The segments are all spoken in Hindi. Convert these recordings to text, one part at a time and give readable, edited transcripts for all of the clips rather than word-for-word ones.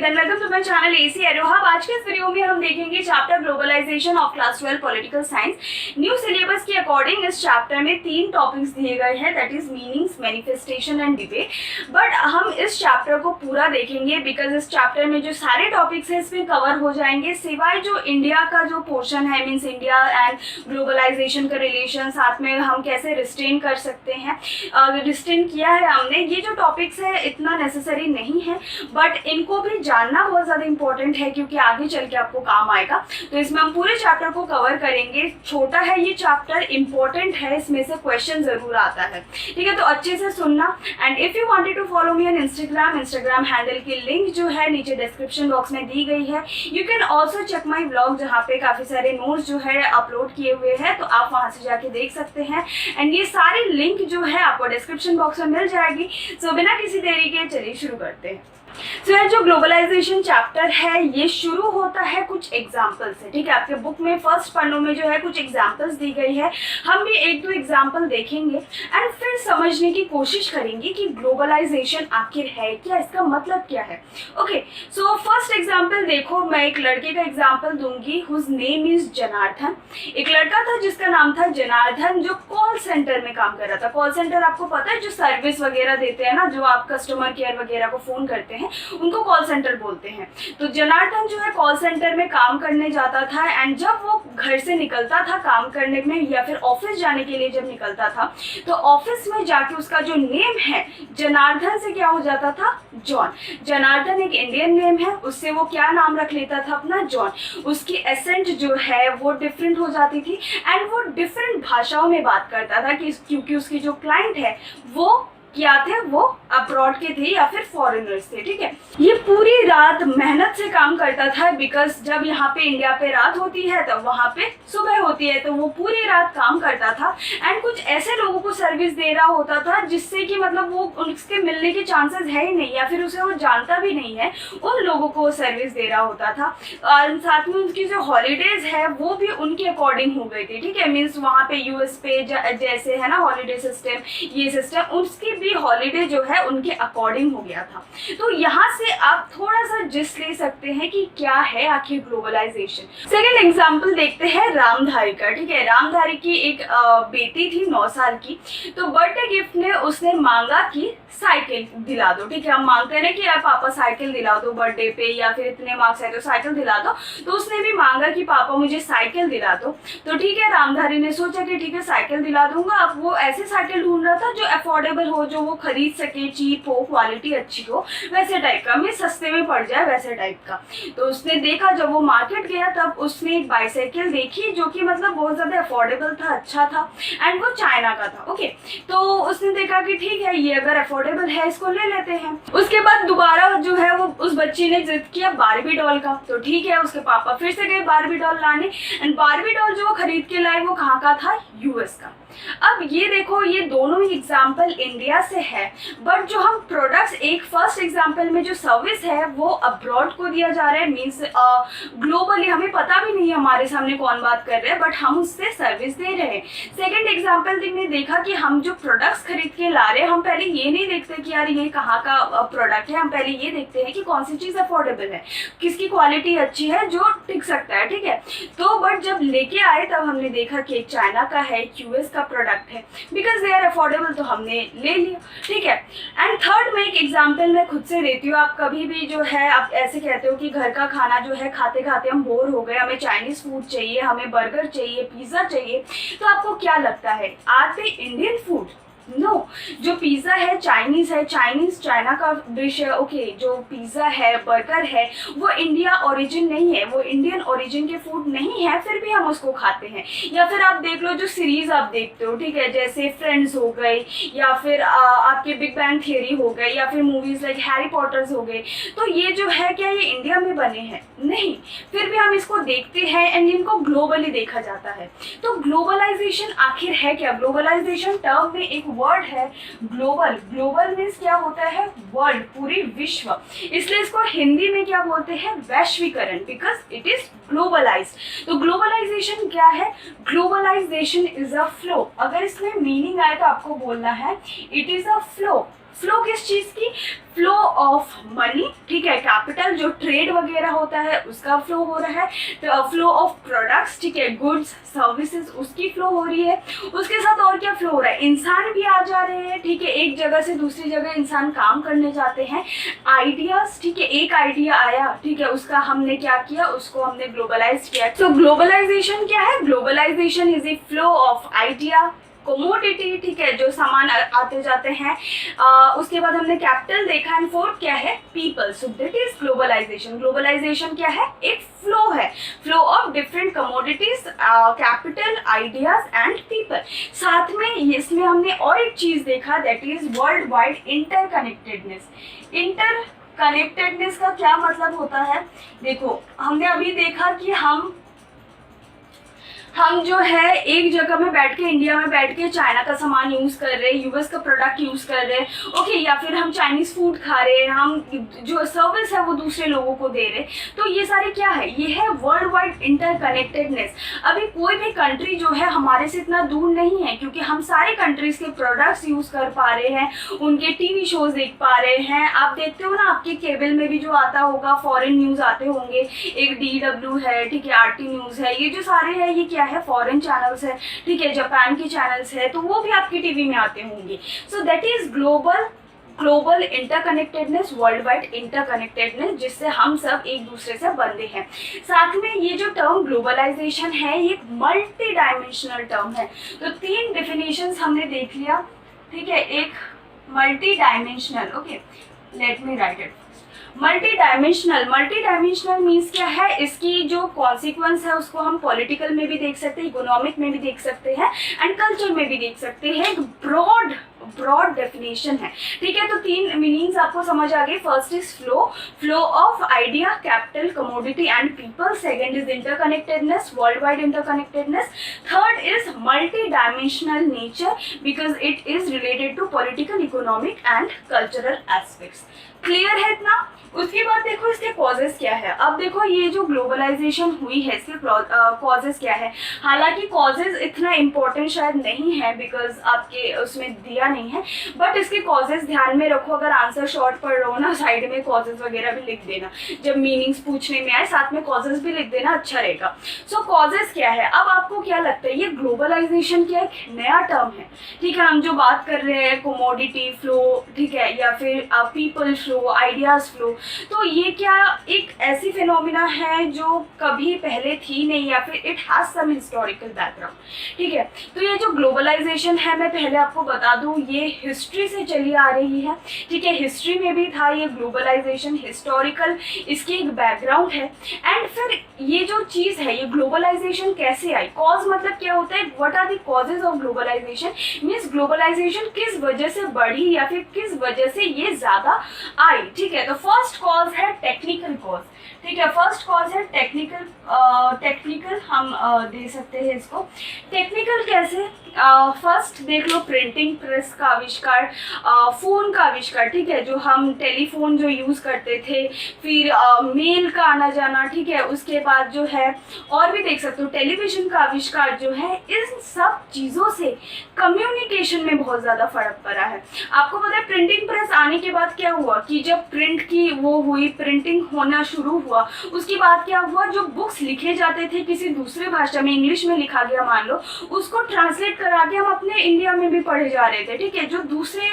Then welcome to my channel AC Aerohub. आज के इस वीडियो में हम देखेंगे chapter globalisation of class 12 political science. New syllabus के अकॉर्डिंग इस चैप्टर में 3 टॉपिक्स दिए गए हैं, that is meanings, manifestation and debate. But हम इस चैप्टर को पूरा देखेंगे बिकॉज इस चैप्टर में जो सारे टॉपिक्स हैं इसमें कवर हो जाएंगे, सिवाय जो इंडिया का जो पोर्शन है, मीन्स इंडिया एंड ग्लोबलाइजेशन का रिलेशन, साथ में हम कैसे रिस्ट्रेन कर सकते हैं, रिस्ट्रेन किया है हमने। ये जो टॉपिक्स है इतना नेसेसरी नहीं है, बट इनको भी जानना बहुत ज़्यादा इंपॉर्टेंट है क्योंकि आगे चल के आपको काम आएगा। तो इसमें हम पूरे चैप्टर को कवर करेंगे। छोटा है ये चैप्टर, इंपॉर्टेंट है, इसमें से क्वेश्चन जरूर आता है, ठीक है। तो अच्छे से सुनना। And if you wanted to follow me on Instagram handle की लिंक जो है नीचे डिस्क्रिप्शन बॉक्स में दी गई है। You can also check my blog, जहाँ पे काफ़ी सारे नोट्स जो है अपलोड किए हुए हैं, तो आप वहाँ से जाके देख सकते हैं। एंड ये सारी लिंक जो है आपको डिस्क्रिप्शन बॉक्स में मिल जाएगी। सो बिना किसी देरी के चलिए शुरू करते हैं। सो जो ग्लोबलाइजेशन चैप्टर है ये शुरू होता है कुछ एग्जाम्पल से, ठीक है। आपके बुक में फर्स्ट पन्नों में जो है कुछ एग्जाम्पल्स दी गई है, हम भी 1-2 एग्जाम्पल देखेंगे एंड फिर समझने की कोशिश करेंगे कि ग्लोबलाइजेशन आखिर है क्या, इसका मतलब क्या है। ओके, सो फर्स्ट एग्जाम्पल देखो, मैं एक लड़के का एग्जाम्पल दूंगी हुज नेम इज जनार्दन। एक लड़का था जिसका नाम था जनार्दन, जो कॉल सेंटर में काम कर रहा था। कॉल सेंटर आपको पता है, जो सर्विस वगैरह देते हैं ना, जो आप कस्टमर केयर वगैरह को फोन करते हैं उनको कॉल सेंटर बोलते हैं। तो जनार्दन जो है कॉल सेंटर में काम करने जाता था एंड जब वो घर से निकलता था काम करने में या फिर ऑफिस जाने के लिए जब निकलता था, तो ऑफिस में जाके उसका जो नेम है जनार्दन से क्या हो जाता था, जॉन। जनार्दन एक इंडियन नेम है, उससे वो क्या नाम रख लेता था अपना, जॉन। उसकी एसेंट जो है वो डिफरेंट हो जाती थी एंड वो डिफरेंट भाषाओं में बात करता था क्योंकि उसकी जो क्लाइंट है वो क्या थे, वो अब्रॉड के थे या फिर फॉरेनर्स थे, ठीक है। ये पूरी रात मेहनत से काम करता था बिकॉज जब यहाँ पे इंडिया पे रात होती है तब वहाँ पे सुबह होती है, तो वो पूरी रात काम करता था एंड कुछ ऐसे लोगों को सर्विस दे रहा होता था जिससे कि मतलब वो उसके मिलने के चांसेस है ही नहीं या फिर उसे वो जानता भी नहीं है, उन लोगों को सर्विस दे रहा होता था। और साथ में उनकी जो हॉलीडेज है वो भी उनके अकॉर्डिंग हो गई थी, ठीक है। मीन्स वहाँ पे यूएस पे जैसे है ना हॉलीडे सिस्टम, ये सिस्टम उसकी हॉलीडे जो है उनके अकॉर्डिंग हो गया था। तो यहाँ से आप थोड़ा सा जिस ले सकते हैं कि क्या है आखिर ग्लोबलाइजेशन। सेकेंड एग्जांपल देखते हैं रामधारी का, ठीक है। रामधारी की एक बेटी थी 9 साल की, तो बर्थडे गिफ्ट में उसने मांगा कि साइकिल दिला दो, ठीक है। हम मांगते हैं ना कि यार पापा साइकिल दिला दो बर्थडे पे, या फिर इतने मार्क्स है तो साइकिल दिला दो, तो उसने भी मांगा कि पापा मुझे साइकिल दिला दो। तो ठीक है, रामधारी ने सोचा कि ठीक है साइकिल दिला दूंगा। अब वो ऐसे साइकिल ढूंढ रहा था जो अफोर्डेबल हो, जो वो खरीद सके, चीप हो, क्वालिटी अच्छी हो, वैसे टाइप का, में सस्ते में पड़ जाए वैसे टाइप का। तो उसने देखा, जब वो मार्केट गया तब उसने एक बाइसाइकिल देखी जो कि मतलब बहुत ज़्यादा अफोर्डेबल था, अच्छा था एंड वो चाइना का था। ओके, तो उसने देखा कि ठीक है ये अगर अफोर्डेबल है इसको ले लेते हैं। उसके बाद दोबारा जो है वो उस बच्ची ने जिद किया बारबी डॉल का, तो ठीक है उसके पापा फिर से गए बारबी डॉल लाने एंड बारबी डॉल जो वो खरीद के लाए वो कहाँ का था, यूएस का। अब ये देखो, ये दोनों ही एग्जाम्पल इंडिया से है, बट जो हम प्रोडक्ट्स, एक फर्स्ट एग्जाम्पल में जो सर्विस है वो अब्रॉड को दिया जा रहा है, मीन्स ग्लोबली हमें पता भी नहीं है हमारे सामने कौन बात कर रहे हैं, बट हम उससे सर्विस दे रहे हैं। सेकेंड एग्जाम्पल ने देखा कि हम जो प्रोडक्ट्स खरीद के ला रहे हैं, हम पहले ये नहीं देखते कि यार ये कहाँ का प्रोडक्ट है, हम पहले ये देखते हैं कि कौन सी चीज़ अफोर्डेबल है, किसकी क्वालिटी अच्छी है, जो टिक सकता है, ठीक है। तो बट जब लेके आए तब हमने देखा कि एक चाइना का है, यूएस का प्रोडक्ट है, बिकॉज दे आर अफोर्डेबल, तो हमने ले लिया, ठीक है। एंड थर्ड में एक एग्जांपल मैं खुद से देती हूँ। आप कभी भी जो है आप ऐसे कहते हो कि घर का खाना जो है खाते खाते हम बोर हो गए, हमें चाइनीज फूड चाहिए, हमें बर्गर चाहिए, पिज्ज़ा चाहिए, तो आपको क्या लगता है, are they Indian food? No, जो पिज़्ज़ा है चाइनीज़ है, चाइना का डिश है, ओके। जो पिज़्ज़ा है, बर्गर है, वो इंडिया ओरिजिन नहीं है, वो इंडियन ओरिजिन के फूड नहीं है, फिर भी हम उसको खाते हैं। या फिर आप देख लो जो सीरीज़ आप देखते हो, ठीक है, जैसे फ्रेंड्स हो गई, या फिर आपके बिग बैंग थियरी हो गई, या फिर मूवीज़ लाइक हैरी पॉटर्स हो गए, तो ये जो है क्या ये इंडिया में बने हैं? नहीं, फिर भी हम इसको देखते हैं एंड इनको ग्लोबली देखा जाता है। तो ग्लोबलाइजेशन आखिर है क्या? ग्लोबलाइजेशन टर्म में एक वर्ड है ग्लोबल। ग्लोबल मीन्स क्या होता है, वर्ल्ड, पूरी विश्व। इसलिए इसको हिंदी में क्या बोलते हैं, वैश्वीकरण, बिकॉज इट इज ग्लोबलाइज्ड। तो ग्लोबलाइजेशन क्या है, ग्लोबलाइजेशन इज अ फ्लो। अगर इसमें मीनिंग आए तो आपको बोलना है it is a flow flow किस चीज़ की? फ्लो ऑफ मनी, ठीक है, कैपिटल जो ट्रेड वगैरह होता है उसका फ्लो हो रहा है, तो फ्लो ऑफ प्रोडक्ट्स, ठीक है, गुड्स सर्विसेज उसकी फ्लो हो रही है। उसके साथ और क्या फ्लो हो रहा है? इंसान भी आ जा रहे हैं, ठीक है, एक जगह से दूसरी जगह इंसान काम करने जाते हैं। आइडियाज, ठीक है, एक आइडिया आया, ठीक है, उसका हमने क्या किया, उसको हमने ग्लोबलाइज किया। तो ग्लोबलाइजेशन क्या है? Globalization is a flow of idea, commodity, ठीक है, जो सामान आते जाते हैं। उसके बाद हमने कैपिटल देखा, एंड फोर्थ क्या है? People. So that is globalization. Globalization क्या है? एक फ्लो है, flow of different commodities, capital, ideas and people. साथ में इसमें हमने और एक चीज देखा, that is world wide interconnectedness. Interconnectedness का क्या मतलब होता है? देखो, हमने अभी देखा कि हम जो है एक जगह में बैठ के, इंडिया में बैठ के चाइना का सामान यूज कर रहे हैं, यूएस का प्रोडक्ट यूज कर रहे हैं, ओके, या फिर हम चाइनीज फूड खा रहे हैं, हम जो सर्विस है वो दूसरे लोगों को दे रहे हैं। तो ये सारे क्या है? ये है वर्ल्ड वाइड इंटरकनेक्टेडनेस। अभी कोई भी कंट्री जो है हमारे से इतना दूर नहीं है, क्योंकि हम सारे कंट्रीज के प्रोडक्ट्स यूज कर पा रहे हैं, उनके टीवी शोज देख पा रहे हैं। आप देखते हो ना, आपके केबल में भी जो आता होगा, फॉरेन न्यूज आते होंगे, एक DW है, ठीक है, RT न्यूज है, ये जो सारे है ये क्या है? फॉरेन चैनल्स है, ठीक है, जापान की चैनल्स है, तो वो भी आपकी टीवी में आते होंगे। सो that is global interconnectedness, world wide interconnectedness, जिससे हम सब एक दूसरे से बंधे हैं। साथ में ये जो टर्म ग्लोबलाइजेशन है ये एक मल्टी डायमेंशनल टर्म है। तो 3 डेफिनेशंस हमने देख लिया, ठीक है, एक multi dimensional, okay, let me right it. Multi dimensional means क्या है? इसकी जो कॉन्सिक्वेंस है उसको हम पॉलिटिकल में भी देख सकते हैं, इकोनॉमिक में भी देख सकते हैं, एंड कल्चर में भी देख सकते हैं। एक ब्रॉड डेफिनेशन है, ठीक है। तो 3 मीनिंग्स आपको समझ आ गई। First is flow of idea, capital, commodity and people. Second is interconnectedness, world wide interconnectedness. Third is multi dimensional nature, because it is related to political, economic and cultural aspects. Clear है इतना? उसके बाद देखो इसके कॉजेस क्या है। अब देखो ये जो ग्लोबलाइजेशन हुई है इसके कॉजेस क्या है। हालांकि कॉजेस इतना इम्पोर्टेंट शायद नहीं है, बिकॉज आपके उसमें दिया नहीं है, बट इसके कॉजेस ध्यान में रखो। अगर आंसर शॉर्ट पढ़ रहे हो ना, साइड में कॉजेस वगैरह भी लिख देना, जब मीनिंग्स पूछने में आए साथ में कॉजेस भी लिख देना, अच्छा रहेगा। सो कॉजेस क्या है, अब आपको क्या लगता है ये ग्लोबलाइजेशन क्या एक नया टर्म है, ठीक है। हम जो बात कर रहे हैं कमोडिटी फ्लो, ठीक है, या फिर पीपल फ्लो, आइडियाज फ्लो, तो ये क्या एक ऐसी फिनोमिना है जो कभी पहले थी नहीं, या फिर it has some historical background, ठीक है। तो ये जो ग्लोबलाइजेशन है, मैं पहले आपको बता दूं, ये हिस्ट्री से चली आ रही है, ठीक है। हिस्ट्री में भी था ये ग्लोबलाइजेशन, हिस्टोरिकल इसकी एक बैकग्राउंड है। एंड फिर ये जो चीज़ है, ये ग्लोबलाइजेशन कैसे आई, कॉज मतलब क्या होता है, what are the causes of globalization, means globalization किस वजह से बढ़ी या फिर किस वजह से ये ज़्यादा आई, ठीक है। तो फर्स्ट कॉज है टेक्निकल कॉज, ठीक है। फर्स्ट कॉज है टेक्निकल हम दे सकते हैं इसको। टेक्निकल कैसे, फर्स्ट देख लो, प्रिंटिंग प्रेस का आविष्कार, फ़ोन का आविष्कार, ठीक है, जो हम टेलीफोन जो यूज़ करते थे, फिर मेल का आना जाना, ठीक है। उसके बाद जो है और भी देख सकते हो, टेलीविज़न का आविष्कार जो है, इन सब चीज़ों से कम्युनिकेशन में बहुत ज़्यादा फर्क पड़ा है। आपको पता है प्रिंटिंग प्रेस आने के बाद क्या हुआ कि जब प्रिंट की वो हुई, प्रिंटिंग होना शुरू हुआ, उसके बाद क्या हुआ, जो बुक्स लिखे जाते थे किसी दूसरे भाषा में, इंग्लिश में लिखा गया मान लो, उसको ट्रांसलेट करा के हम अपने इंडिया में भी पढ़े जा रहे थे, ठीक है। जो दूसरे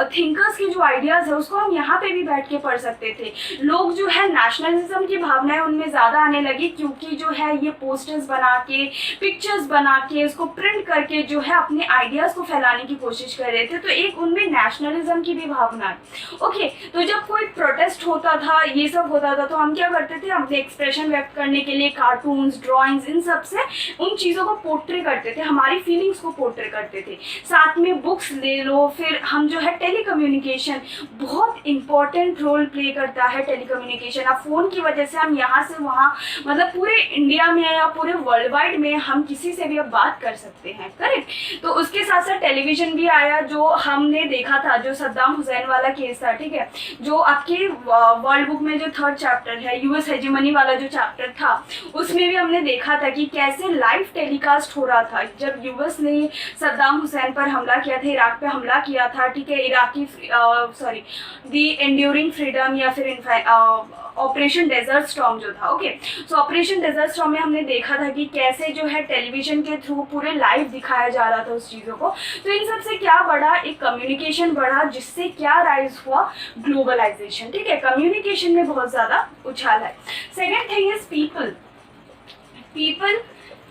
थिंकर्स के जो आइडियाज़ है उसको हम यहाँ पे भी बैठ के पढ़ सकते थे। लोग जो है नेशनलिज्म की भावनाएं उनमें ज़्यादा आने लगी, क्योंकि जो है ये पोस्टर्स बना के, पिक्चर्स बना के, उसको प्रिंट करके जो है अपने आइडियाज़ को फैलाने की कोशिश कर रहे थे। तो एक उनमें नेशनलिज्म की भी भावना है, ओके। तो जब कोई प्रोटेस्ट होता था, ये सब होता था, तो हम क्या करते थे, अपने एक्सप्रेशन व्यक्त करने के लिए कार्टून्स, ड्राइंग्स, इन सब से उन चीज़ों को पोर्ट्रे करते थे, हमारी फीलिंग्स को पोर्ट्रे करते थे। साथ में बुक्स ले लो, फिर हम जो है टेलीकम्युनिकेशन, बहुत इंपॉर्टेंट रोल प्ले करता है टेलीकम्युनिकेशन। अब फ़ोन की वजह से हम यहाँ से वहाँ, मतलब पूरे इंडिया में या पूरे वर्ल्ड वाइड में हम किसी से भी अब बात कर सकते हैं, करेक्ट। तो उसके साथ साथ टेलीविज़न भी आया, जो हमने देखा था, जो सद्दाम हुसैन वाला केस था, ठीक है, जो आपके वर्ल्ड बुक में जो 3rd चैप्टर है, यूएस हेजेमनी वाला जो चैप्टर था, उसमें भी हमने देखा था कि कैसे लाइव टेलीकास्ट हो रहा था। जब यूएस ने सद्दाम हुसैन पर हमला किया था, इराक पे हमला किया था, ठीक है, इराकी दी एंड्यूरिंग फ्रीडम या फिर ऑपरेशन डेजर्ट स्टॉर्म जो था। Okay, so operation desert storm में हमने देखा था कि कैसे जो है टेलीविजन के थ्रू पूरे लाइव दिखाया जा रहा था उस चीज़ों को। तो इन सब से क्या बढ़ा, एक कम्युनिकेशन बढ़ा, जिससे क्या राइज हुआ, ग्लोबलाइजेशन, ठीक है, कम्युनिकेशन में बहुत ज़्यादा उछाल है। Second thing is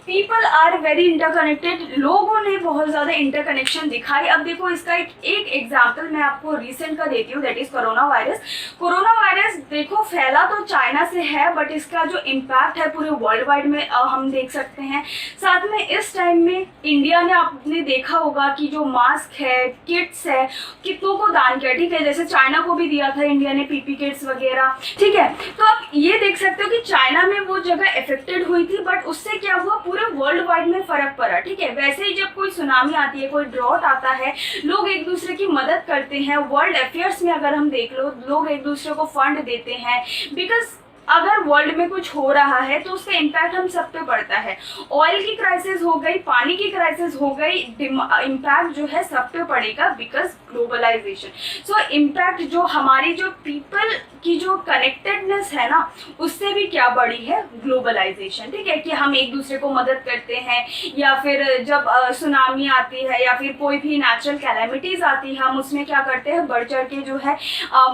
people are very interconnected, लोगों ने बहुत ज़्यादा इंटरकनेक्शन दिखाई। अब देखो इसका एक एग्जाम्पल मैं आपको रिसेंट का देती हूँ, that is corona virus. Corona virus देखो फैला तो चाइना से है, बट इसका जो इम्पैक्ट है पूरे वर्ल्ड वाइड में हम देख सकते हैं। साथ में इस टाइम में इंडिया ने, आपने देखा होगा कि जो मास्क है, किट्स है, कितनों को दान किया, ठीक है, जैसे चाइना को भी दिया था इंडिया ने पीपी किट्स वगैरह, ठीक है। तो आप ये देख सकते हो कि चाइना में वो जगह इफेक्टेड हुई थी, बट उससे क्या हुआ, पूरे वर्ल्ड वाइड में फर्क पड़ा, ठीक है। वैसे ही जब कोई सुनामी आती है, कोई ड्रॉट आता है, लोग एक दूसरे की मदद करते हैं। वर्ल्ड अफेयर्स में अगर हम देख लो, लोग एक दूसरे को फंड देते हैं, बिकॉज अगर वर्ल्ड में कुछ हो रहा है तो उसका इम्पैक्ट हम सब पे पड़ता है। ऑयल की क्राइसिस हो गई, पानी की क्राइसिस हो गई, इम्पैक्ट जो है सब पे पड़ेगा, बिकॉज ग्लोबलाइजेशन। सो इम्पैक्ट जो हमारी जो पीपल की जो कनेक्टेडनेस है ना, उससे भी क्या बढ़ी है, ग्लोबलाइजेशन, ठीक है, कि हम एक दूसरे को मदद करते हैं, या फिर जब सुनामी आती है या फिर कोई भी नेचुरल कैलेमिटीज आती है, हम उसमें क्या करते हैं, बढ़ चढ़ के जो है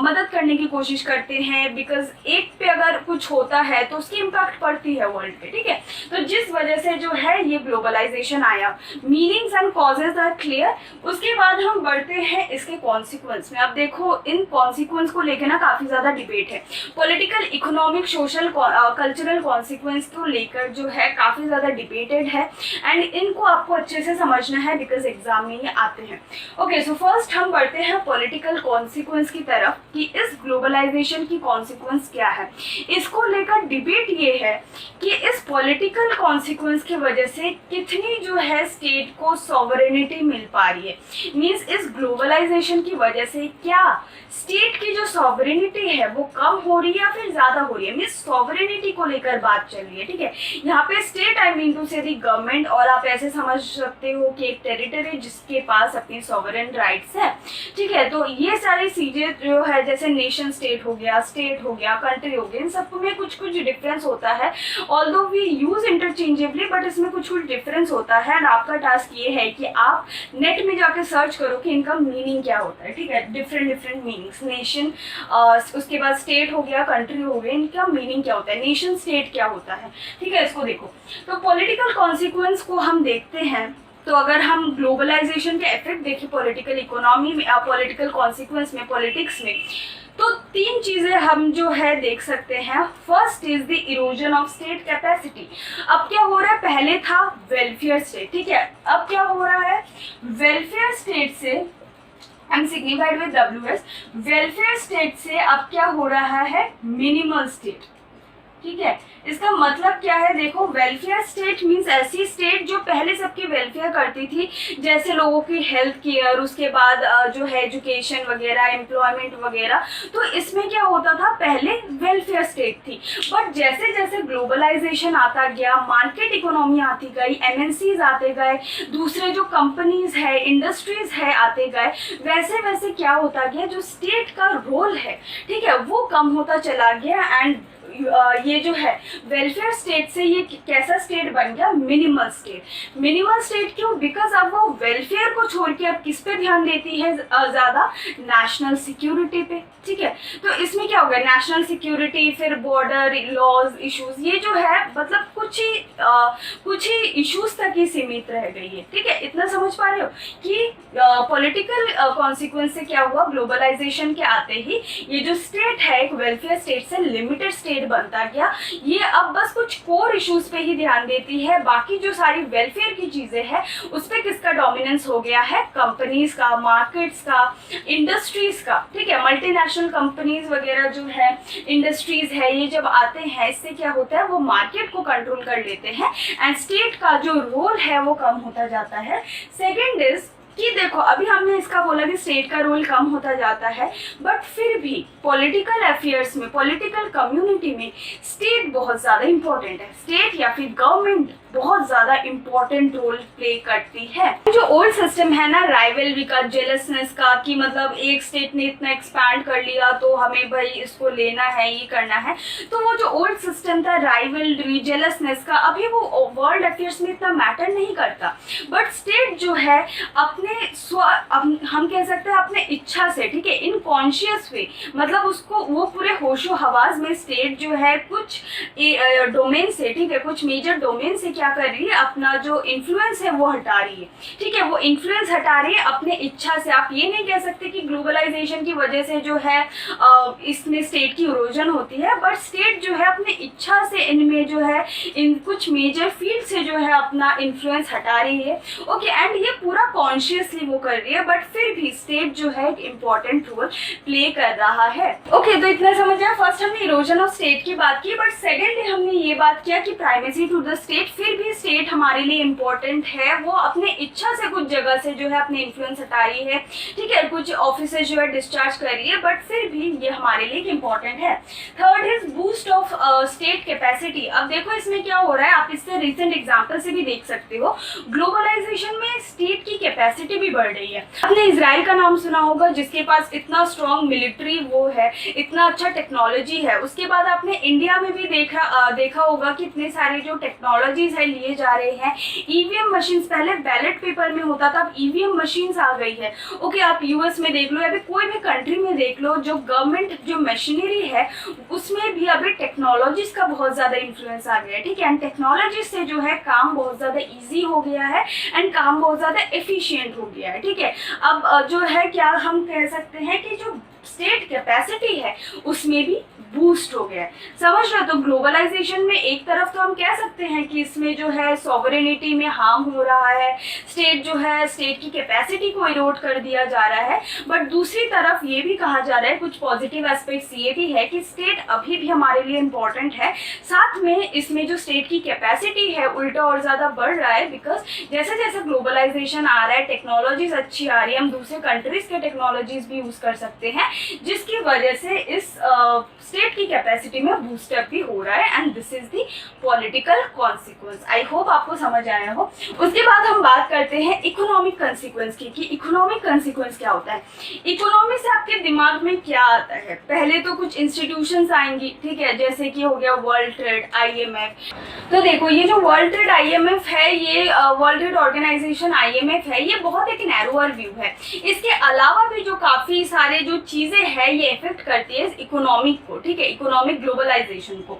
मदद करने की कोशिश करते हैं, बिकॉज एक पे अगर कुछ होता है तो उसकी इम्पैक्ट पड़ती है वर्ल्ड पे, ठीक है। तो जिस वजह से जो है ये ग्लोबलाइजेशन आया। Meanings and causes are clear. उसके बाद हम बढ़ते हैं इसके कॉन्सिक्वेंस में। अब देखो इन कॉन्सिक्वेंस को लेकर ना काफी ज्यादा डिबेट है। Political, economic, social, cultural consequence को लेकर जो है काफी ज्यादा डिबेटेड है, एंड इनको आपको अच्छे से समझना है, बिकॉज एग्जाम में ये आते हैं। ओके, सो फर्स्ट हम बढ़ते हैं पॉलिटिकल कॉन्सिक्वेंस की तरफ कि इस ग्लोबलाइजेशन की कॉन्सिक्वेंस क्या है। इसको लेकर डिबेट ये है कि इस पॉलिटिकल कॉन्सिक्वेंस की वजह से कितनी जो है स्टेट को सॉवरेनिटी मिल पा रही है। मींस इस ग्लोबलाइजेशन की वजह से क्या स्टेट की जो सॉवरेनिटी है वो कम हो रही है या फिर ज्यादा हो रही है। मींस सॉवरेनिटी को लेकर बात चल रही है, ठीक है। यहाँ पे स्टेट आई मीन टू से दी गवर्नमेंट, और आप ऐसे समझ सकते हो कि एक टेरिटरी जिसके पास अपनी सॉवरेन राइट्स है, ठीक है। तो ये सारी चीजें जो है, जैसे नेशन स्टेट हो गया, कंट्री हो गया, इन सब में कुछ कुछ डिफरेंस होता है। Although we use interchangeably, but इसमें कुछ कुछ डिफरेंस होता है। एंड आपका टास्क ये है कि आप नेट में जाकर सर्च करो कि इनका मीनिंग क्या होता है, ठीक है। डिफरेंट मीनिंग्स, नेशन, उसके बाद स्टेट हो गया, कंट्री हो गया, इनका मीनिंग क्या होता है, नेशन स्टेट क्या होता है, ठीक है। इसको देखो, तो पॉलिटिकल कॉन्सिक्वेंस को हम देखते हैं। तो अगर हम ग्लोबलाइजेशन के इफेक्ट देखें पॉलिटिकल इकोनॉमी में, पॉलिटिकल कॉन्सिक्वेंस में, पॉलिटिक्स में, तो तीन चीजें हम जो है देख सकते हैं। First is the erosion of state capacity. अब क्या हो रहा है, पहले था वेलफेयर स्टेट, ठीक है, अब क्या हो रहा है, वेलफेयर स्टेट से, I am signified with WS, welfare state से अब क्या हो रहा है, मिनिमल स्टेट, ठीक है। इसका मतलब क्या है, देखो वेलफेयर स्टेट मींस ऐसी स्टेट जो पहले सबकी वेलफेयर करती थी, जैसे लोगों की हेल्थ केयर, उसके बाद जो है एजुकेशन वगैरह, एम्प्लॉयमेंट वगैरह। तो इसमें क्या होता था, पहले वेलफेयर स्टेट थी, बट जैसे जैसे ग्लोबलाइजेशन आता गया, मार्केट इकोनॉमी आती गई, MNCs आते गए, दूसरे जो कंपनीज है, इंडस्ट्रीज है आते गए, वैसे वैसे क्या होता गया, जो स्टेट का रोल है, ठीक है, वो कम होता चला गया। एंड ये जो है वेलफेयर स्टेट से ये कैसा स्टेट बन गया, मिनिमल स्टेट। मिनिमल स्टेट क्यों, बिकॉज अब वो वेलफेयर को छोड़ के अब किस पे ध्यान देती है ज्यादा, नेशनल सिक्योरिटी पे, ठीक है। तो इसमें क्या होगा, नेशनल सिक्योरिटी, फिर बॉर्डर लॉज इश्यूज, ये जो है मतलब कुछ ही इश्यूज तक ही सीमित रह गई है, ठीक है। इतना समझ पा रहे हो कि पॉलिटिकल कॉन्सिक्वेंस से क्या हुआ, ग्लोबलाइजेशन के आते ही ये जो स्टेट है एक वेलफेयर स्टेट से लिमिटेड स्टेट बनता गया। ये अब बस कुछ कोर इश्यूज पे ही ध्यान देती है, बाकी जो सारी वेलफेयर की चीजें हैं उस पे किसका डोमिनेंस हो गया है, कंपनीज का, मार्केट्स का, इंडस्ट्रीज का, ठीक है। मल्टीनेशनल कंपनीज वगैरह जो है, इंडस्ट्रीज है, ये जब आते हैं इससे क्या होता है, वो मार्केट को कंट्रोल कर लेते हैं, एंड स्टेट का जो रोल है वो कम होता जाता है। सेकेंड इज कि देखो अभी हमने इसका बोला कि स्टेट का रोल कम होता जाता है, बट फिर भी पॉलिटिकल अफेयर्स में, पॉलिटिकल कम्युनिटी में स्टेट बहुत ज़्यादा इम्पोर्टेंट है। स्टेट या फिर गवर्नमेंट बहुत ज़्यादा इम्पोर्टेंट रोल प्ले करती है। जो ओल्ड सिस्टम है ना राइवलरी का, जेलसनेस का, कि मतलब एक स्टेट ने इतना एक्सपैंड कर लिया तो हमें भाई इसको लेना है, ये करना है, तो वो जो ओल्ड सिस्टम था राइवलरी, जेलसनेस का, अभी वो वर्ल्ड अफेयर्स में इतना मैटर नहीं करता। बट स्टेट जो है अपने हम कह सकते हैं अपने इच्छा से, ठीक है, इनकॉन्शियस वे, मतलब उसको वो पूरे होशो हवास में स्टेट जो है कुछ डोमेन से, ठीक है, कुछ मेजर डोमेन से क्या कर रही है, अपना जो इन्फ्लुएंस है वो हटा रही है। ठीक है, वो इन्फ्लुएंस हटा रही है अपने इच्छा से। आप ये नहीं कह सकते कि ग्लोबलाइजेशन की वजह से जो है इसमें स्टेट की इरोजन होती है, बट स्टेट जो है अपने इच्छा से इनमें जो है इन कुछ मेजर फील्ड से जो है अपना इन्फ्लुएंस हटा रही है। ओके, एंड ये पूरा कॉन्शियसली वो कर रही है, बट फिर भी स्टेट जो है एक इम्पॉर्टेंट रोल प्ले कर रहा है। ओके, तो इतना समझ आया। फर्स्ट हमने इरोजन ऑफ स्टेट की बात की, बट सेकेंडली हमने ये बात किया कि प्राइमेसी टू द स्टेट, फिर भी स्टेट हमारे लिए इम्पोर्टेंट है। वो अपने इच्छा से कुछ जगह से जो है अपने इन्फ्लुएंस हटा रही है, ठीक है, कुछ ऑफिस जो है डिस्चार्ज कर रही है, बट फिर भी ये हमारे लिए इम्पोर्टेंट है। Third is boost of state capacity. अब देखो इसमें क्या हो रहा है, आप इससे रिसेंट एग्जाम्पल से भी देख सकते हो, ग्लोबलाइजेशन में स्टेट की कैपेसिटी भी बढ़ रही है। आपने इजराइल का नाम सुना होगा, जिसके पास इतना स्ट्रॉन्ग मिलिट्री वो है, इतना अच्छा टेक्नोलॉजी है। उसके बाद आपने इंडिया में भी देखा होगा कि इतने सारे जो टेक्नोलॉजीज है लिए जा रहे हैं। ईवीएम मशीन्स, पहले बैलेट पेपर में होता था, अब ईवीएम मशीन्स आ गई है। ओके, आप यूएस में देख लो या फिर कोई भी कंट्री में देख लो, जो गवर्नमेंट जो मशीनरी है उसमें भी अभी टेक्नोलॉजीज का बहुत ज़्यादा इन्फ्लुएंस आ गया है। ठीक है, एंड टेक्नोलॉजी से जो है काम बहुत ज़्यादा ईजी हो गया है एंड काम बहुत ज़्यादा एफिशिएंट हो गया है। ठीक है, अब जो है क्या हम कह सकते हैं कि जो स्टेट कैपेसिटी है उसमें भी बूस्ट हो गया है। समझ रहे हो? तो ग्लोबलाइजेशन में एक तरफ तो हम कह सकते हैं कि इसमें जो है सॉवरेनिटी में हार्म हो रहा है, स्टेट जो है स्टेट की कैपेसिटी को इरोड कर दिया जा रहा है, बट दूसरी तरफ ये भी कहा जा रहा है, कुछ पॉजिटिव एस्पेक्ट्स ये भी है कि स्टेट अभी भी हमारे लिए इम्पोर्टेंट है। साथ में इसमें जो स्टेट की कैपेसिटी है उल्टा और ज़्यादा बढ़ रहा है, बिकॉज जैसे जैसे ग्लोबलाइजेशन आ रहा है, टेक्नोलॉजीज अच्छी आ रही है, हम दूसरे कंट्रीज के टेक्नोलॉजीज भी यूज़ कर सकते हैं, जिसकी वजह से इस स्टेट की कैपेसिटी में बूस्टअप भी हो रहा है and this is the political consequence. I hope आपको समझ आया हो। उसके बाद हम बात करते हैं इकोनॉमिक कॉन्सिक्वेंस की, कि इकोनॉमिक कॉन्सिक्वेंस क्या होता है। इकोनॉमी से आपके दिमाग में क्या आता है? पहले तो कुछ इंस्टीट्यूशंस आएंगी, ठीक है, जैसे कि हो गया वर्ल्ड ट्रेड, IMF। तो देखो ये जो वर्ल्ड ट्रेड IMF है, ये वर्ल्ड ट्रेड ऑर्गेनाइजेशन IMF है, ये बहुत एक नैरोअर व्यू है। इसके अलावा भी जो काफ़ी सारे जो चीज़ें हैं ये इफेक्ट करती है इकोनॉमिक को, ठीक है, इकोनॉमिक ग्लोबलाइजेशन को।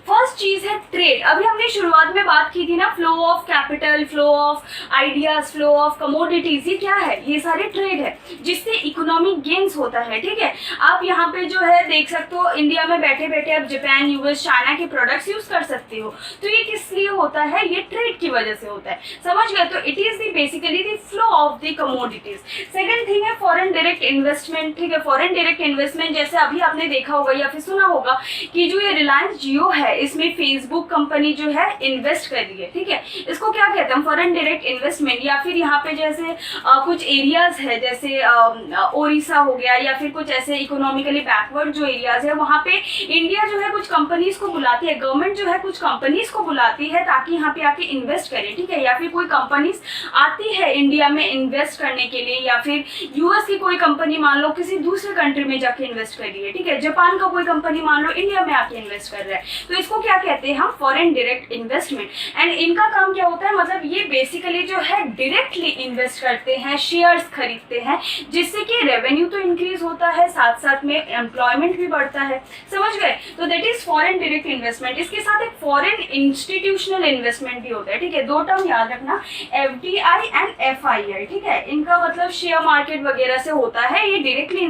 फर्स्ट चीज है ट्रेड। अभी हमने शुरुआत में बात की थी ना, flow of capital, flow of ideas, flow of commodities, ये क्या है? ये सारे ट्रेड है जिससे इकोनॉमिक गेन्स होता है। ठीक है, आप यहाँ पे जो है देख सकते हो, इंडिया में बैठे बैठे आप जापान, US, चाइना के प्रोडक्ट्स यूज कर सकते हो। तो ये किस लिए होता है? ये ट्रेड की वजह से होता है। समझ गए? तो it is the basically the flow of the commodities. Second thing है फॉरेन डायरेक्ट इन्वेस्टमेंट। ठीक है, फॉरेन डायरेक्ट इन्वेस्टमेंट जैसे अभी आपने देखा होगा या फिर सुना होगा कि जो ये रिलायंस जियो है, इसमें फेसबुक कंपनी जो है इन्वेस्ट कर रही है। ठीक है, इसको क्या कहते हैं? Foreign direct investment. या फिर यहाँ पे जैसे कुछ एरियाज है, जैसे ओडिशा हो गया, या फिर कुछ ऐसे इकोनॉमिकली बैकवर्ड जो एरियाज है, वहाँ पे इंडिया जो है कुछ कंपनीज को बुलाती है, गवर्नमेंट जो है कुछ कंपनीज को बुलाती है ताकि यहाँ पे आके इन्वेस्ट करे। ठीक है, या फिर कोई कंपनीज आती है इंडिया में इन्वेस्ट करने के लिए, या फिर US की कोई कंपनी मान लो किसी दूसरे कंट्री में जाके इन्वेस्ट कर रही है। ठीक है, जापान का कोई कंपनी मान लो इंडिया में आके इन्वेस्ट कर रहा है, तो इसको क्या कहते हैं हम? Foreign direct investment. एंड इनका काम क्या होता है? मतलब ये बेसिकली जो है डायरेक्टली इन्वेस्ट करते हैं, शेयर्स खरीदते हैं, जिससे कि रेवेन्यू तो इंक्रीज होता है, साथ साथ में एम्प्लॉयमेंट भी बढ़ता है। समझ गए? तो that is foreign direct investment. इसके साथ एक फॉरेन इंस्टीट्यूशनल इन्वेस्टमेंट भी होता है। ठीक है, दो टर्म याद रखना, FDI एंड FII। ठीक है, इनका मतलब शेयर मार्केट वगैरह से होता है, ये डायरेक्टली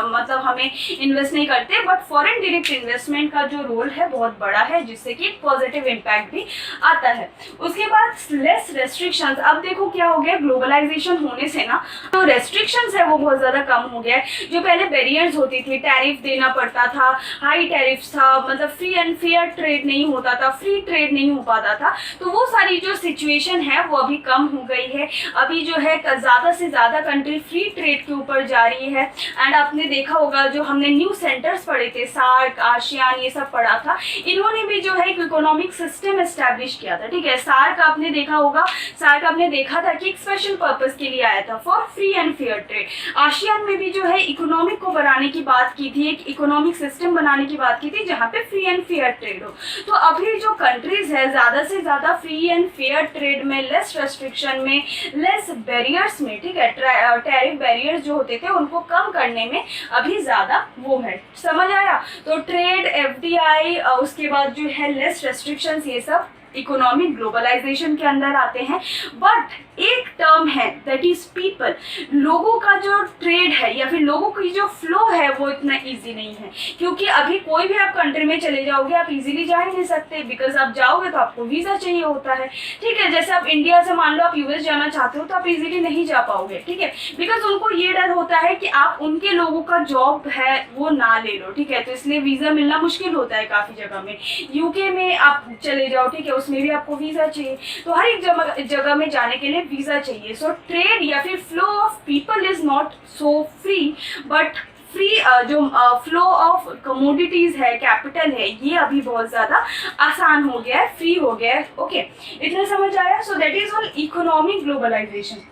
मतलब हमें इन्वेस्ट नहीं करते, बट फॉरेन डायरेक्ट इन्वेस्टमेंट का जो रोल है बहुत बड़ा है, जिससे कि पॉजिटिव इम्पैक्ट भी आता है। उसके बाद लेस रेस्ट्रिक्शंस। अब देखो क्या हो गया, ग्लोबलाइजेशन होने से ना तो रेस्ट्रिक्शंस है वो बहुत ज़्यादा कम हो गया है। जो पहले बैरियर्स होती थी, टैरिफ देना पड़ता था, हाई टैरिफ था, मतलब फ्री एंड फेयर ट्रेड नहीं होता था, फ्री ट्रेड नहीं हो पाता था, तो वो सारी जो सिचुएशन है वो अभी कम हो गई है। अभी जो है ज़्यादा से ज़्यादा कंट्री फ्री ट्रेड के ऊपर जा रही है। एंड आपने देखा होगा जो हमने न्यू सेंटर्स पढ़े थे, सार्क, आसियान, ये सब पढ़ा था, इन्होंने भी जो है एक इकोनॉमिक सिस्टम एस्टैब्लिश किया था। ठीक है, सार्क आपने देखा होगा, सार्क आपने देखा था कि एक स्पेशल पर्पस के लिए आया था, for free and fair trade. ASEAN में भी जो है इकोनॉमिक को बढ़ाने की बात की थी, एक इकोनॉमिक सिस्टम बनाने की बात की थी जहाँ पे फ्री एंड फेयर ट्रेड हो। तो अभी जो कंट्रीज है ज़्यादा से ज़्यादा फ्री एंड फेयर ट्रेड में, लेस रेस्ट्रिक्शन में, लेस बैरियर्स में, ठीक है, टैरिफ बैरियर्स जो होते थे उनको कम करने में अभी ज़्यादा वो है। समझ आया? तो ट्रेड, एफडीआई, उसके बाद जो है लेस रेस्ट्रिक्शंस, ये सब इकोनॉमिक ग्लोबलाइजेशन के अंदर आते हैं। बट एक टर्म है दैट इज पीपल। लोगों का जो ट्रेड है या फिर लोगों की जो फ्लो है वो इतना इजी नहीं है, क्योंकि अभी कोई भी आप कंट्री में चले जाओगे आप इजीली जा ही नहीं सकते, बिकॉज आप जाओगे तो आपको वीज़ा चाहिए होता है। ठीक है, जैसे आप इंडिया से मान लो आप यूएस जाना चाहते हो तो आप इजीली नहीं जा पाओगे। ठीक है, बिकॉज उनको ये डर होता है कि आप उनके लोगों का जॉब है वो ना ले लो। ठीक है, तो इसलिए वीज़ा मिलना मुश्किल होता है काफ़ी जगह में। यूके में आप चले जाओ, ठीक है, उसमें भी आपको वीज़ा चाहिए। तो हर एक जगह में जाने के लिए वीज़ा चाहिए। सो ट्रेड या फिर flow of people is not so free, but free जो फ्लो ऑफ कमोडिटीज़ है, कैपिटल है, ये अभी बहुत ज़्यादा आसान हो गया है, फ्री हो गया है। ओके, इतना समझ आया? So that is all economic globalization.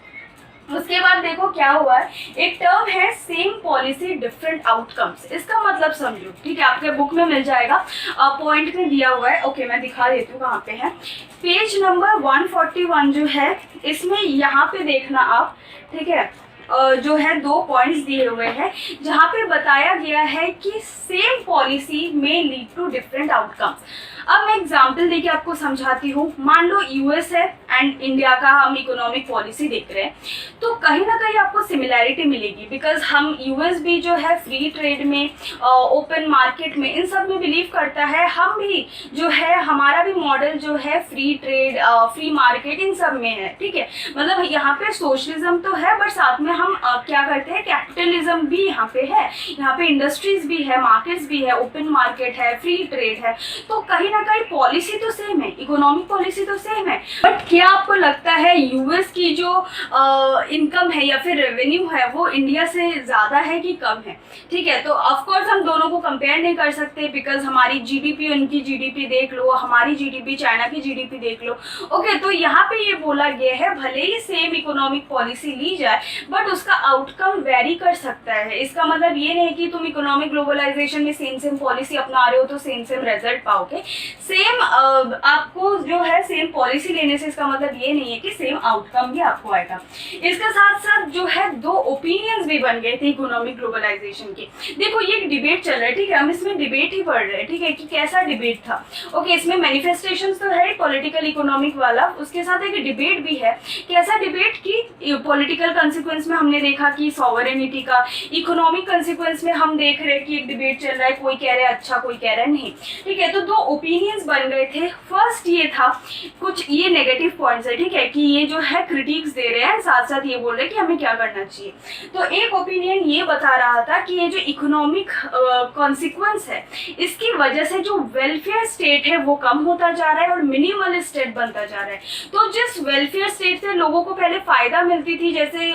उसके बाद देखो क्या हुआ है, एक टर्म है सेम पॉलिसी डिफरेंट आउटकम्स। इसका मतलब समझो, ठीक है, आपके बुक में मिल जाएगा, पॉइंट में दिया हुआ है। ओके, मैं दिखा देती हूँ कहाँ पे है। पेज नंबर 141 जो है, इसमें यहाँ पे देखना आप, ठीक है, जो है 2 पॉइंट्स दिए हुए हैं जहाँ पे बताया गया है कि सेम पॉलिसी में लीड टू डिफरेंट आउटकम्स। अब मैं एग्जांपल देके आपको समझाती हूँ। मान लो यूएस है एंड इंडिया का हम इकोनॉमिक पॉलिसी देख रहे हैं, तो कहीं ना कहीं आपको सिमिलैरिटी मिलेगी, बिकॉज हम यूएस भी जो है फ्री ट्रेड में, ओपन मार्केट में, इन सब में बिलीव करता है। हम भी जो है, हमारा भी मॉडल जो है फ्री ट्रेड, फ्री मार्केट, इन सब में है। ठीक है, मतलब यहाँ पे सोशलिज्म तो है, बट साथ में हम क्या करते हैं, कैपिटलिज्म भी यहाँ पे है, यहाँ पे इंडस्ट्रीज भी है, मार्केट्स भी है, ओपन मार्केट है, फ्री ट्रेड है। तो कहीं ना कहीं पॉलिसी तो सेम है, इकोनॉमिक पॉलिसी तो सेम है। बट क्या आपको लगता है यूएस की जो इनकम है या फिर रेवेन्यू है वो इंडिया से ज़्यादा है कि कम है? ठीक है, तो ऑफकोर्स हम दोनों को कंपेयर नहीं कर सकते, बिकॉज हमारी जीडीपी, उनकी जीडीपी देख लो, हमारी जीडीपी, चाइना की जीडीपी देख लो। ओके, तो यहाँ पे ये बोला गया है भले ही सेम इकोनॉमिक पॉलिसी ली जाए, बट उसका आउटकम वेरी कर सकता है। इसका मतलब ये नहीं कि तुम इकोनॉमिक ग्लोबलाइजेशन में सेम पॉलिसी अपना रहे हो तो सेम रिजल्ट पाओगे। सेम आपको जो है सेम पॉलिसी लेने से इसका मतलब ये नहीं है कि सेम आउटकम भी आपको आएगा। इसके साथ साथ जो है 2 ओपिनियंस भी बन गए थे इकोनॉमिक ग्लोबलाइजेशन के। देखो ये एक डिबेट चल रहा है, ठीक है, हम इसमें डिबेट ही पढ़ रहे हैं, ठीक है, कि कैसा डिबेट था। ओके, इसमें मैनिफेस्टेशंस तो है पॉलिटिकल इकोनॉमिक वाला, उसके साथ एक डिबेट भी है। कैसा डिबेट की पॉलिटिकल कंसिक्वेंस में हमने देखा कि सॉवरेनिटी का, इकोनॉमिक कंसिक्वेंस में हम देख रहे हैं कि एक डिबेट चल रहा है, कोई कह रहा है अच्छा, कोई कह रहा है नहीं। ठीक है, तो 2 ओपिनियंस बन गए थे। फर्स्ट ये था, कुछ ये नेगेटिव पॉइंट्स है, ठीक है, कि ये जो है क्रिटिक्स दे रहे हैं, साथ साथ ये बोल रहे हैं कि हमें क्या करना चाहिए। तो एक ओपिनियन ये बता रहा था कि ये जो इकोनॉमिक कॉन्सिक्वेंस है, इसकी वजह से जो वेलफेयर स्टेट है वो कम होता जा रहा है और मिनिमल स्टेट बनता जा रहा है। तो जिस वेलफेयर स्टेट से लोगों को पहले फायदा मिलती थी, जैसे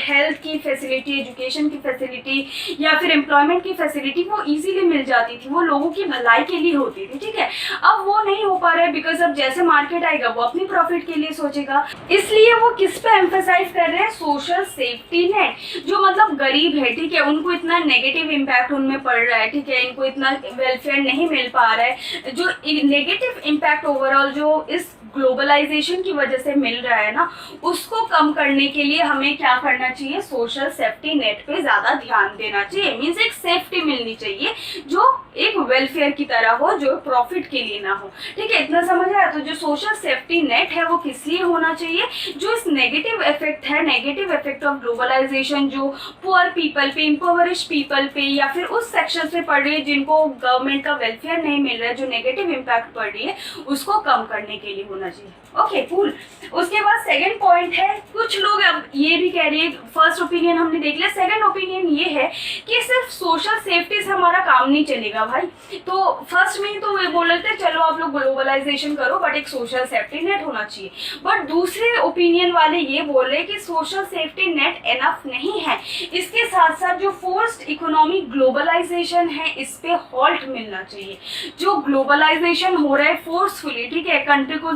हेल्थ की फैसिलिटी, एजुकेशन की फैसिलिटी या फिर एम्प्लॉयमेंट की फैसिलिटी, वो इजीली मिल जाती थी, वो लोगों की भलाई के लिए होती थी। ठीक है, अब वो नहीं हो पा रहा है, बिकॉज अब जैसे मार्केट आएगा वो अपनी प्रॉफिट के लिए सोचेगा। इसलिए वो किस पे एम्फेसाइज कर रहे हैं, सोशल सेफ्टी नेट। जो मतलब गरीब है, ठीक है, उनको इतना नेगेटिव इम्पैक्ट उनमें पड़ रहा है, ठीक है, इनको इतना वेलफेयर नहीं मिल पा रहा है, जो नेगेटिव इम्पैक्ट ओवरऑल जो इस ग्लोबलाइजेशन की वजह से मिल रहा है ना, उसको कम करने के लिए हमें क्या करना चाहिए, सोशल सेफ्टी नेट पे ज़्यादा ध्यान देना चाहिए। मीन्स एक सेफ्टी मिलनी चाहिए जो एक वेलफेयर की तरह हो, जो प्रॉफिट के लिए ना हो। ठीक है, इतना समझ आया। तो जो सोशल सेफ्टी नेट है वो किस लिए होना चाहिए, जो इस नेगेटिव इफेक्ट है, नेगेटिव इफेक्ट ऑफ ग्लोबलाइजेशन जो पुअर पीपल पे, इम्पोवरिश पीपल पे या फिर उस सेक्शन से पड़ रही है जिनको गवर्नमेंट का वेलफेयर नहीं मिल रहा है, जो नेगेटिव इम्पैक्ट पड़ रही है, उसको कम करने के लिए होना चाहिए। Okay cool. उसके बाद सेकंड पॉइंट है, कुछ लोग अब ये भी कह रहे हैं, फर्स्ट ओपिनियन हमने देख लिया, सेकंड ओपिनियन ये है कि सिर्फ सोशल सेफ्टी से हमारा काम नहीं चलेगा भाई। तो फर्स्ट में तो वे बोल रहे थे चलो आप लोग ग्लोबलाइजेशन करो बट एक सोशल सेफ्टी नेट होना चाहिए, बट दूसरे ओपिनियन वाले ये बोल रहे कि सोशल सेफ्टी नेट एनफ नहीं है, इसके साथ साथ जो फोर्स्ड इकोनॉमिक ग्लोबलाइजेशन है इस पे हॉल्ट मिलना चाहिए। जो ग्लोबलाइजेशन हो रहा है फोर्सफुली, ठीक है, कंट्री को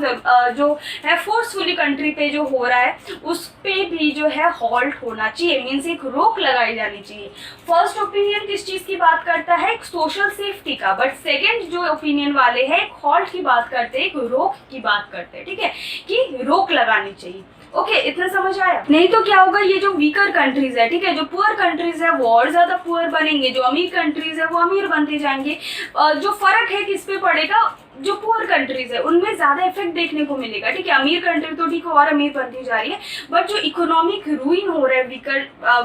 जो है फोर्सफुली कंट्री पे जो हो रहा है उस पे भी जो है हॉल्ट होना चाहिए, मीन्स एक रोक लगाई जानी चाहिए। फर्स्ट ओपिनियन किस चीज की बात करता है, एक सोशल सेफ्टी का, बट सेकंड जो ओपिनियन वाले हैं एक हॉल्ट की बात करते हैं, एक रोक की बात करते हैं। ठीक है, कि रोक लगानी चाहिए। ओके, इतना समझ आया। नहीं तो क्या होगा, ये जो वीकर कंट्रीज है, ठीक है, जो पुअर कंट्रीज है वो और ज्यादा पुअर बनेंगे, जो अमीर कंट्रीज है वो अमीर बनते जाएंगे। जो फर्क है किस पे पड़ेगा, जो पुअर कंट्रीज है उनमें ज्यादा इफेक्ट देखने को मिलेगा। ठीक है, अमीर कंट्री तो ठीक है और अमीर बनती जा रही है, बट जो इकोनॉमिक रूइन हो रहा है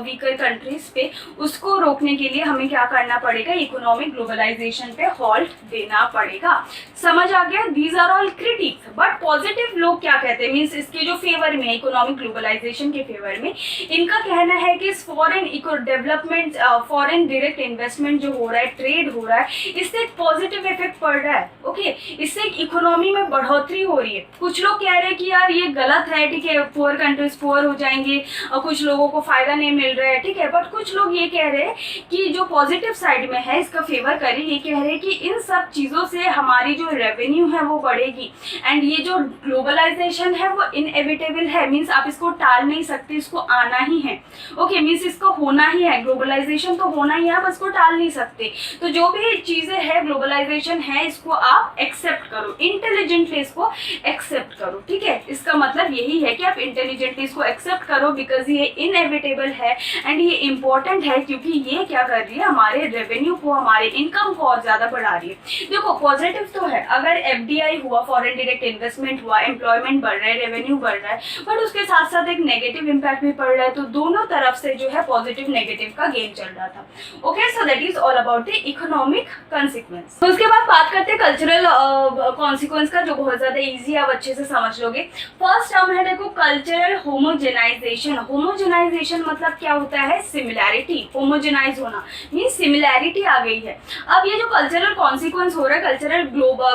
वीकर कंट्रीज पे, उसको रोकने के लिए हमें क्या करना पड़ेगा, इकोनॉमिक ग्लोबलाइजेशन पे हॉल्ट देना पड़ेगा। समझ आ गया। These are all critics, but positive लोग क्या कहते हैं, मीन्स इसके जो फेवर में, इकोनॉमिक ग्लोबलाइजेशन के फेवर में, इनका कहना है कि foreign eco development, foreign direct investment जो हो रहा है, ट्रेड हो रहा है, इससे एक पॉजिटिव इफेक्ट पड़ रहा है। ओके, इससे इकोनॉमी में बढ़ोतरी हो रही है। कुछ लोग कह रहे हैं कि यार ये गलत है, ठीक है, पुअर कंट्रीज पुअर हो जाएंगे और कुछ लोगों को फायदा नहीं मिल रहा है, ठीक है, बट कुछ लोग ये कह रहे हैं कि जो पॉजिटिव साइड में है इसका फेवर करें, ये कह रहे हैं कि इन सब चीज़ों से हमारी जो रेवेन्यू है वो बढ़ेगी, एंड ये जो ग्लोबलाइजेशन है वो इनएविटेबल है, मीन्स आप इसको टाल नहीं सकते, इसको आना ही है। ओके, मीन्स इसको होना ही है, ग्लोबलाइजेशन तो होना ही है, आप इसको टाल नहीं सकते। तो जो भी चीज़ें है ग्लोबलाइजेशन है, इसको आप एक्सेप्ट करो, इंटेलिजेंटली इसको एक्सेप्ट करो। ठीक है, इसका मतलब यही है कि आप इंटेलिजेंटली इसको एक्सेप्ट करो, बिकॉज ये इनएविटेबल है एंड ये इंपॉर्टेंट है, क्योंकि ये क्या कर रही है, हमारे रेवेन्यू को, हमारे इनकम को और ज्यादा बढ़ा रही है। देखो पॉजिटिव तो है, अगर एफडीआई हुआ, फॉरेन डायरेक्ट इन्वेस्टमेंट हुआ, एम्प्लॉयमेंट बढ़ रहा है, रेवेन्यू बढ़ रहा है, बट उसके साथ साथ एक नेगेटिव इम्पैक्ट भी पड़ रहा है, तो दोनों तरफ से जो है पॉजिटिव नेगेटिव का गेम चल रहा था। Okay, so that is all about the economic consequence. तो उसके बाद बात करते हैं कल्चरल कॉन्सिक्वेंस का, जो बहुत ज्यादा इजी है, आप अच्छे से समझ लोगे। फर्स्ट टर्म है देखो कल्चरल होमोजेनाइजेशन। होमोजेनाइजेशन मतलब क्या होता है, सिमिलैरिटी, होमोजेनाइज होना मीन्स सिमिलैरिटी आ गई है। अब ये जो कल्चरल कॉन्सिक्वेंस हो रहा है, कल्चरल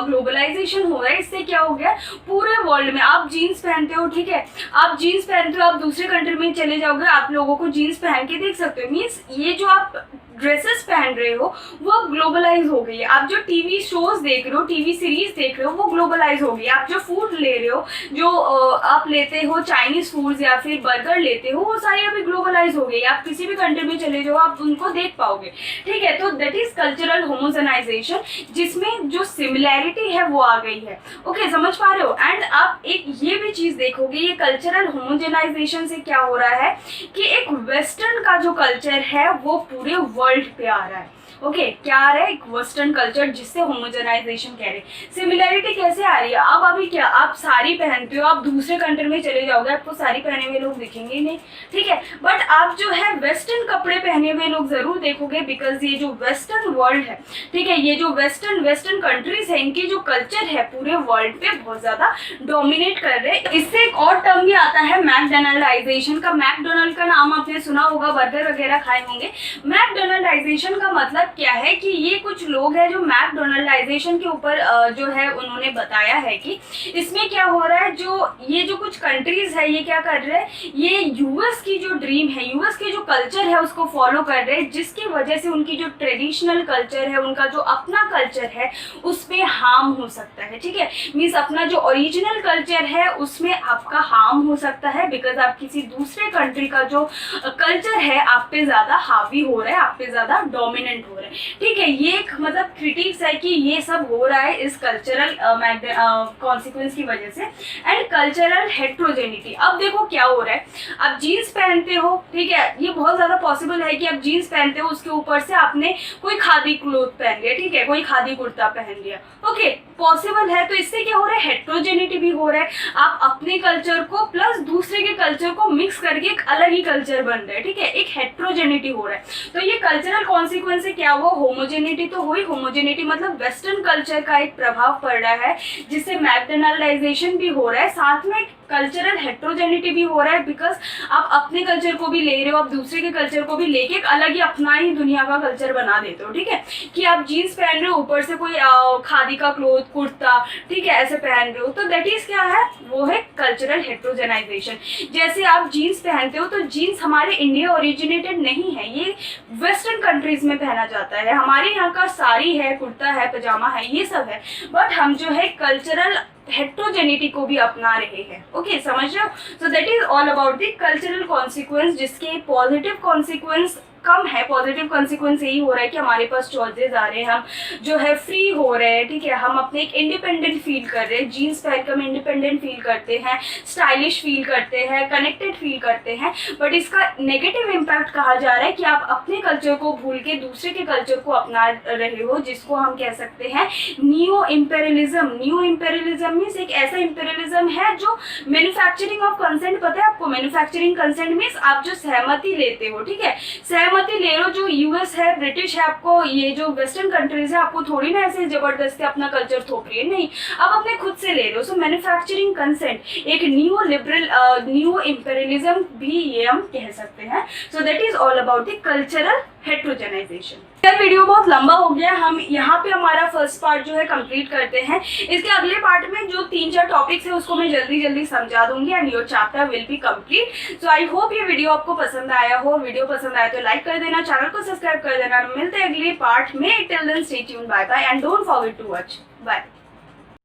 ग्लोबलाइजेशन हो रहा है, इससे क्या हो गया, पूरे वर्ल्ड में आप जीन्स पहनते हो, ठीक है, आप जीन्स पहनते हो, आप दूसरे कंट्री में चले जाओगे, आप लोगों को जीन्स पहन के देख सकते हो, मीन्स ये जो आप ड्रेसेस पहन रहे हो वो ग्लोबलाइज हो गई है। आप जो टीवी शोज देख रहे हो, टीवी सीरीज देख रहे हो, वो ग्लोबलाइज हो गई। आप जो फूड ले रहे हो, जो आप लेते हो चाइनीज फूड्स या फिर बर्गर लेते हो, वो सारी अभी ग्लोबलाइज हो गई। आप किसी भी कंट्री में चले जाओ, आप उनको देख पाओगे। ठीक है, तो दैट इज कल्चरल होमोजेनाइजेशन, जिसमें जो सिमिलैरिटी है वो आ गई है। ओके, समझ पा रहे हो। एंड आप एक ये भी चीज देखोगे, ये कल्चरल होमोजेनाइजेशन से क्या हो रहा है कि एक वेस्टर्न का जो कल्चर है वो पूरे वर्ल्ड पे आ रहा है। ओके, क्या आ रहा है, एक वेस्टर्न कल्चर, जिससे होमोजेनाइजेशन कह रहे हैं। सिमिलैरिटी कैसे आ रही है, अब अभी क्या, आप साड़ी पहनते हो, आप दूसरे कंट्री में चले जाओगे, आपको साड़ी पहने हुए लोग दिखेंगे नहीं, ठीक है, बट आप जो है वेस्टर्न कपड़े पहने हुए लोग जरूर देखोगे, बिकॉज ये जो वेस्टर्न वर्ल्ड है, ठीक है, ये जो वेस्टर्न कंट्रीज है, इनकी जो कल्चर है पूरे वर्ल्ड पे बहुत ज्यादा डोमिनेट कर रहे हैं। इससे एक और टर्म भी आता है मैकडोनल्डाइजेशन का। मैकडोनल्ड का नाम आपने सुना होगा, बर्गर वगैरह खाए होंगे। मैकडोनल्डाइजेशन का मतलब क्या है कि ये कुछ लोग हैं जो मैकडोनल्डाइजेशन के ऊपर जो है उन्होंने बताया है कि इसमें क्या हो रहा है, जो ये जो कुछ कंट्रीज है ये क्या कर रहे हैं, ये यूएस की जो ड्रीम है, यूएस के जो कल्चर है उसको फॉलो कर रहे हैं, जिसकी वजह से उनकी जो ट्रेडिशनल कल्चर है, उनका जो अपना कल्चर है उस पर हार्म हो सकता है। ठीक है, मीन्स अपना जो ओरिजिनल कल्चर है उसमें आपका हार्म हो सकता है, बिकॉज आप किसी दूसरे कंट्री का जो कल्चर है आप पे ज्यादा हावी हो रहा है, आप पे ज्यादा डोमिनेंट हो रहा है। रहा है। ठीक है, ये एक मतलब क्रिटिक्स है कि ये सब हो रहा है इस कल्चरल कॉन्सिक्वेंस की वजह से। एंड कल्चरल हेट्रोजेनिटी, अब देखो क्या हो रहा है, आप जीन्स पहनते हो, ठीक है, ये बहुत ज़्यादा पॉसिबल है कि आप जीन्स पहनते हो, उसके ऊपर से आपने कोई खादी क्लोथ पहन लिया, ठीक है, कोई खादी कुर्ता पहन लिया, ओके, पॉसिबल है। तो इससे क्या हो रहा है, हेट्रोजेनिटी भी हो रहा है, आप अपने कल्चर को प्लस दूसरे के कल्चर को मिक्स करके एक अलग ही कल्चर बन रहा है, ठीक है, एक हेट्रोजेनिटी हो रहा है। तो ये कल्चरल कॉन्सिक्वेंस से क्या हुआ, होमोजेनिटी तो हुई, होमोजेनिटी मतलब वेस्टर्न कल्चर का एक प्रभाव पड़ रहा है, जिससे मैकडोनलाइजेशन भी हो रहा है, साथ में कल्चरल हेट्रोजेनिटी भी हो रहा है, बिकॉज आप अपने कल्चर को भी ले रहे हो, आप दूसरे के कल्चर को भी लेके एक अलग ही अपना ही दुनिया का कल्चर बना देते हो, ठीक है, कि आप जीन्स पहन रहे हो, ऊपर से कोई खादी का क्लोथ कुर्ता, ठीक है, ऐसे पहन रहे हो, तो दैट इज क्या है, वो है कल्चरल हेट्रोजेनाइजेशन। जैसे आप जीन्स पहनते हो, तो जीन्स हमारे इंडिया ओरिजिनेटेड नहीं है, ये वेस्टर्न कंट्रीज में पहना जाता है, हमारे यहाँ का साड़ी है, कुर्ता है, पजामा है, ये सब है, बट हम जो है कल्चरल हेट्रोजेनिटी को भी अपना रहे हैं, ओके, समझ रहे हो। सो that is all about the cultural consequence, जिसके पॉजिटिव कॉन्सिक्वेंस कम है। पॉजिटिव कॉन्सिक्वेंस यही हो रहा है कि हमारे पास चॉइसेस आ रहे हैं, हम जो है फ्री हो रहे हैं, ठीक है, हम अपने एक इंडिपेंडेंट फील कर रहे हैं, जीन्स पहनकर हम इंडिपेंडेंट फील करते हैं, स्टाइलिश फील करते हैं, कनेक्टेड फील करते हैं। बट इसका नेगेटिव इम्पैक्ट कहा जा रहा है कि आप अपने कल्चर को भूल के दूसरे के कल्चर को अपना रहे हो, जिसको हम कह सकते हैं new imperialism. New imperialism means एक ऐसा इम्पेरियलिज्म है जो मैन्युफैक्चरिंग ऑफ कंसेंट, पता है आपको, मैन्युफैक्चरिंग कंसेंट मीन्स आप जो सहमति लेते हो, ठीक है, सहमति ले लो, जो यूएस है, ब्रिटिश है, आपको ये जो वेस्टर्न कंट्रीज है, आपको थोड़ी ना ऐसे जबरदस्ती अपना कल्चर थोप रही है, नहीं, आप अपने खुद से ले लो। सो मैन्युफैक्चरिंग कंसेंट एक न्यू लिबरल न्यू इम्पेरियलिज्म भी ये हम कह सकते हैं। So that is all about the cultural heterogenisation. यह वीडियो बहुत लंबा हो गया, हम यहाँ पे हमारा फर्स्ट पार्ट जो है कंप्लीट करते हैं। इसके अगले पार्ट में जो 3-4 टॉपिक्स है उसको मैं जल्दी जल्दी समझा दूंगी and your chapter will be complete. So I hope ये वीडियो आपको पसंद आया हो। वीडियो पसंद आया तो लाइक कर देना, चैनल को सब्सक्राइब कर देना। मिलते हैं अगले पार्ट में, till then stay tuned, bye bye and don't forget to watch, bye.